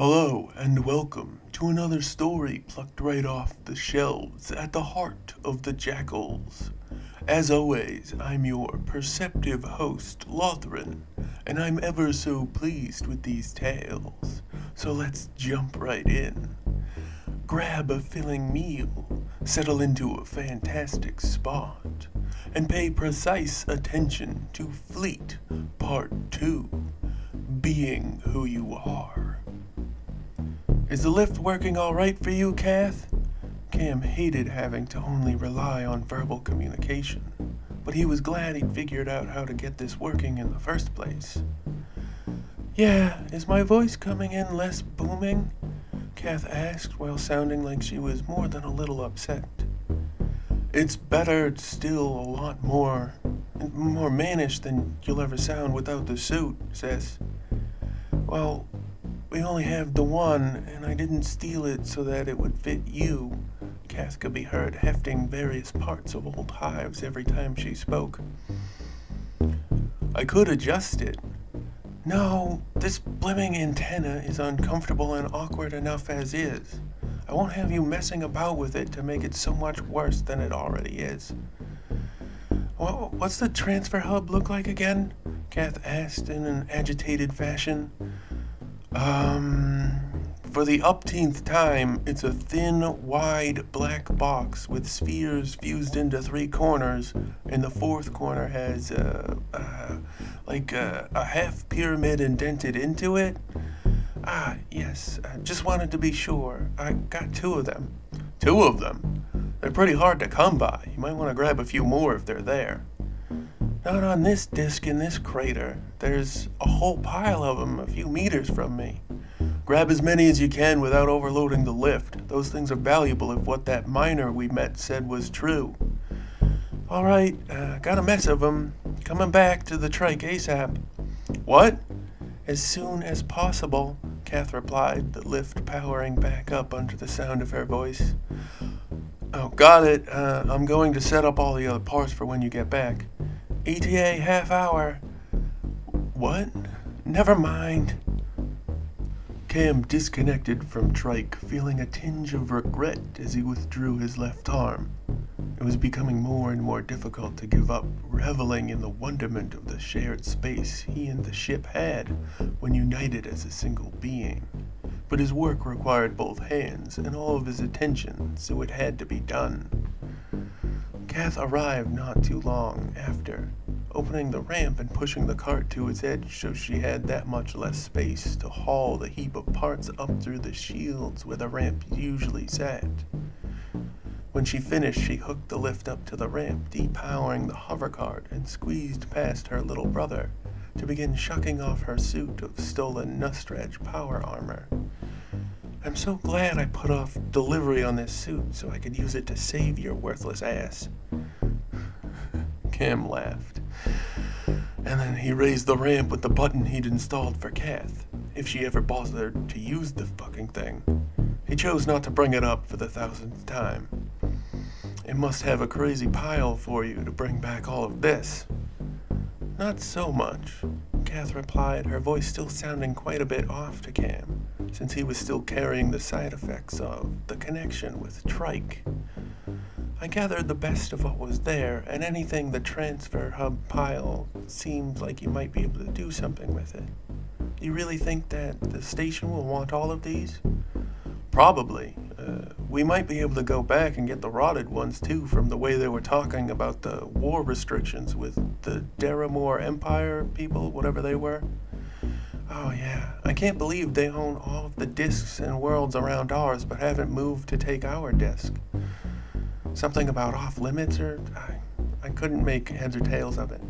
Hello and welcome to another story plucked right off the shelves at the heart of the Jakuls. As always, I'm your perceptive host, Lothran, and I'm ever so pleased with these tales. So let's jump right in. Grab a filling meal, settle into a fantastic spot, and pay precise attention to Fleet Part 2, Being Who You Are. Is the lift working all right for you, Kath? Kam hated having to only rely on verbal communication, but he was glad he'd figured out how to get this working in the first place. Yeah, is my voice coming in less booming? Kath asked while sounding like she was more than a little upset. It's better, still a lot more mannish than you'll ever sound without the suit, sis. Well, we only have the one, and I didn't steal it so that it would fit you. Kath could be heard hefting various parts of old hives every time she spoke. I could adjust it. No, this blimming antenna is uncomfortable and awkward enough as is. I won't have you messing about with it to make it so much worse than it already is. What's the transfer hub look like again? Kath asked in an agitated fashion. For the upteenth time, it's a thin, wide black box with spheres fused into three corners, and the fourth corner has a half pyramid indented into it. Ah, yes, I just wanted to be sure. I got two of them. Two of them? They're pretty hard to come by. You might want to grab a few more if they're there. Not on this disk in this crater. There's a whole pile of them a few meters from me. Grab as many as you can without overloading the lift. Those things are valuable if what that miner we met said was true. All right, got a mess of them. Coming back to the trike ASAP. What? As soon as possible, Kath replied, the lift powering back up under the sound of her voice. Oh, got it. I'm going to set up all the other parts for when you get back. ETA half hour. What? Never mind. Kam disconnected from Trike, feeling a tinge of regret as he withdrew his left arm. It was becoming more and more difficult to give up, reveling in the wonderment of the shared space he and the ship had when united as a single being. But his work required both hands and all of his attention, so it had to be done. Kath arrived not too long after, opening the ramp and pushing the cart to its edge so she had that much less space to haul the heap of parts up through the shields where the ramp usually sat. When she finished, she hooked the lift up to the ramp, depowering the hover cart, and squeezed past her little brother to begin shucking off her suit of stolen Nustraj power armor. I'm so glad I put off delivery on this suit so I could use it to save your worthless ass. Kam laughed. And then he raised the ramp with the button he'd installed for Kath, if she ever bothered to use the fucking thing. He chose not to bring it up for the 1000th time. It must have a crazy pile for you to bring back all of this. Not so much, Kath replied, her voice still sounding quite a bit off to Kam, since he was still carrying the side effects of the connection with Trike. I gathered the best of what was there, and anything the transfer hub pile seemed like you might be able to do something with it. You really think that the station will want all of these? Probably. We might be able to go back and get the rotted ones too, from the way they were talking about the war restrictions with the Deramore Empire people, whatever they were. Oh yeah, I can't believe they own all of the disks and worlds around ours but haven't moved to take our disk. Something about off limits, or I couldn't make heads or tails of it.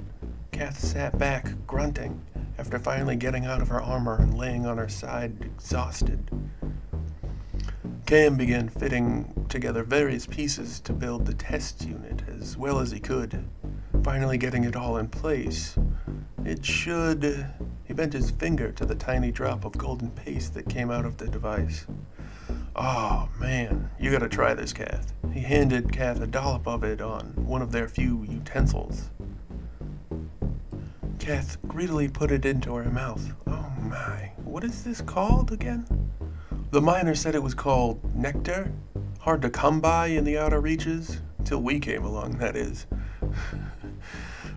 Kath sat back, grunting, after finally getting out of her armor and laying on her side, exhausted. Kam began fitting together various pieces to build the test unit as well as he could, finally getting it all in place. It should... He bent his finger to the tiny drop of golden paste that came out of the device. Oh, man, you gotta try this, Kath. He handed Kath a dollop of it on one of their few utensils. Kath greedily put it into her mouth. Oh my, what is this called again? The miner said it was called nectar, hard to come by in the outer reaches, until we came along, that is.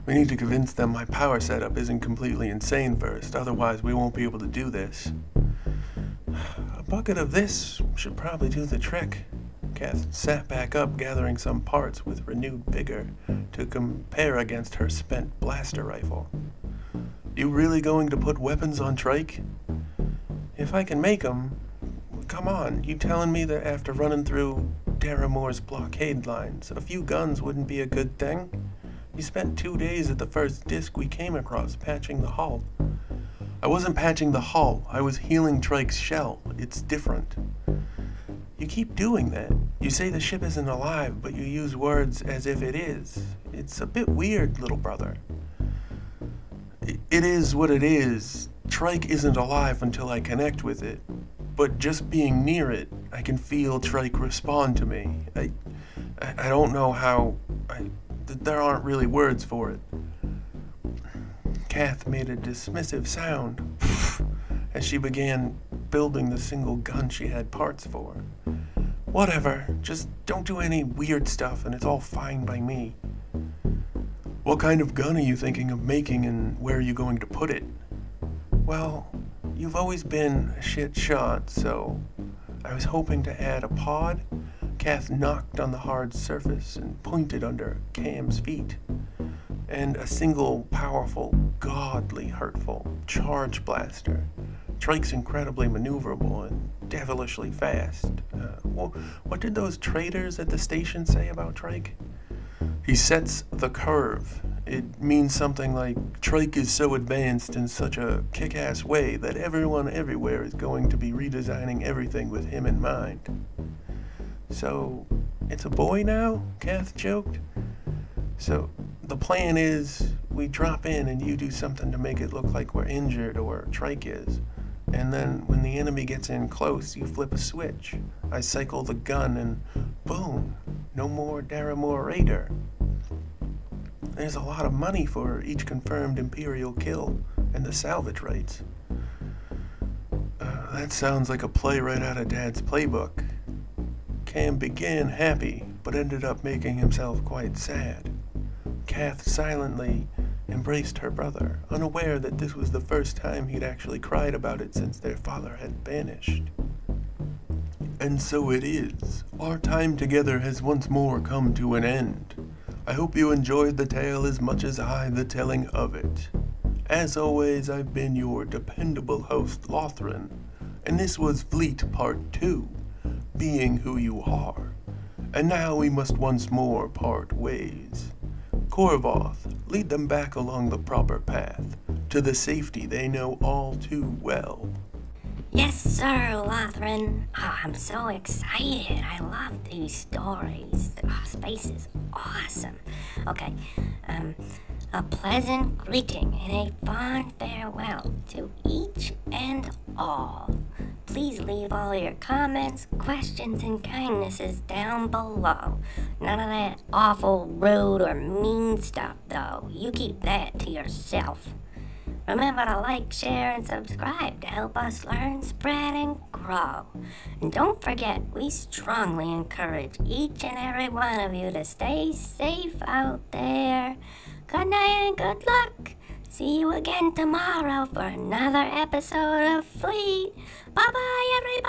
We need to convince them my power setup isn't completely insane first, otherwise we won't be able to do this. A bucket of this should probably do the trick. Kath sat back up, gathering some parts with renewed vigor to compare against her spent blaster rifle. You really going to put weapons on Trike? If I can make 'em, come on, you telling me that after running through Daramore's blockade lines, a few guns wouldn't be a good thing? You spent 2 days at the first disc we came across patching the hull. I wasn't patching the hull, I was healing Trike's shell. It's different. You keep doing that. You say the ship isn't alive, but you use words as if it is. It's a bit weird, little brother. It is what it is. Trike isn't alive until I connect with it. But just being near it, I can feel Trike respond to me. I don't know how... there aren't really words for it. Kath made a dismissive sound as she began building the single gun she had parts for. Whatever, just don't do any weird stuff and it's all fine by me. What kind of gun are you thinking of making and where are you going to put it? Well, you've always been a shit shot, so I was hoping to add a pod. Kath knocked on the hard surface and pointed under Cam's feet. And a single powerful, godly hurtful charge blaster. Trike's incredibly maneuverable and devilishly fast. What did those traders at the station say about Trike? He sets the curve. It means something like, Trike is so advanced in such a kick-ass way that everyone everywhere is going to be redesigning everything with him in mind. So, it's a boy now? Kath joked. So, the plan is, we drop in and you do something to make it look like we're injured or Trike is. And then when the enemy gets in close, you flip a switch. I cycle the gun and boom, no more Daramore Raider. There's a lot of money for each confirmed Imperial kill and the salvage rates. That sounds like a play right out of Dad's playbook. Kam began happy, but ended up making himself quite sad. Kath silently embraced her brother, unaware that this was the first time he'd actually cried about it since their father had vanished. And so it is. Our time together has once more come to an end. I hope you enjoyed the tale as much as I the telling of it. As always, I've been your dependable host, Lothran, and this was Fleet Part 2, Being Who You Are. And now we must once more part ways. Korvoth, lead them back along the proper path, to the safety they know all too well. Yes, sir, Lothran. Oh, I'm so excited. I love these stories. Oh, space is awesome. Okay, a pleasant greeting and a fond farewell to each and all. Please leave all your comments, questions, and kindnesses down below. None of that awful, rude, or mean stuff, though. You keep that to yourself. Remember to like, share, and subscribe to help us learn, spread, and grow. And don't forget, we strongly encourage each and every one of you to stay safe out there. Good night and good luck. See you again tomorrow for another episode of Fleet. Bye-bye, everybody.